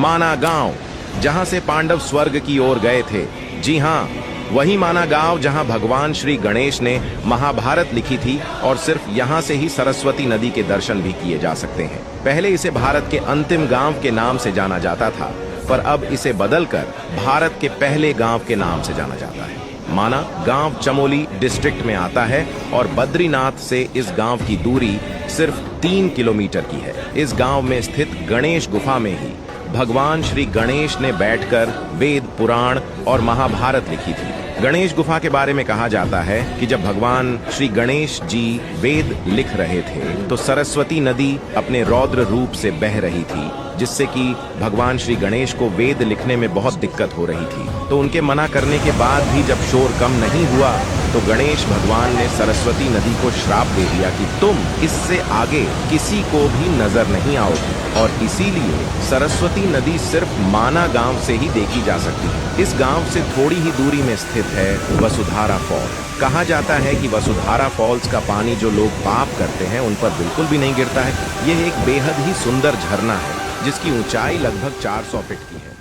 माना गांव, जहां से पांडव स्वर्ग की ओर गए थे। जी हाँ, वही माना गांव जहां भगवान श्री गणेश ने महाभारत लिखी थी, और सिर्फ यहां से ही सरस्वती नदी के दर्शन भी किए जा सकते हैं। पहले इसे भारत के अंतिम गांव के नाम से जाना जाता था, पर अब इसे बदलकर भारत के पहले गांव के नाम से जाना जाता है। माना गांव चमोली डिस्ट्रिक्ट में आता है और बद्रीनाथ से इस गांव की दूरी सिर्फ 3 किलोमीटर की है। इस गांव में स्थित गणेश गुफा में ही भगवान श्री गणेश ने बैठकर वेद, पुराण और महाभारत लिखी थी। गणेश गुफा के बारे में कहा जाता है कि जब भगवान श्री गणेश जी वेद लिख रहे थे तो सरस्वती नदी अपने रौद्र रूप से बह रही थी, जिससे कि भगवान श्री गणेश को वेद लिखने में बहुत दिक्कत हो रही थी। तो उनके मना करने के बाद भी जब शोर कम नहीं हुआ तो गणेश भगवान ने सरस्वती नदी को श्राप दे दिया कि तुम इससे आगे किसी को भी नजर नहीं आओगी, और इसीलिए सरस्वती नदी सिर्फ माना गांव से ही देखी जा सकती है। इस गांव से थोड़ी ही दूरी में स्थित है वसुधारा फॉल। कहा जाता है कि वसुधारा फॉल्स का पानी जो लोग पाप करते हैं उन पर बिल्कुल भी नहीं गिरता है। यह एक बेहद ही सुंदर झरना है जिसकी ऊंचाई लगभग 400 फीट की है।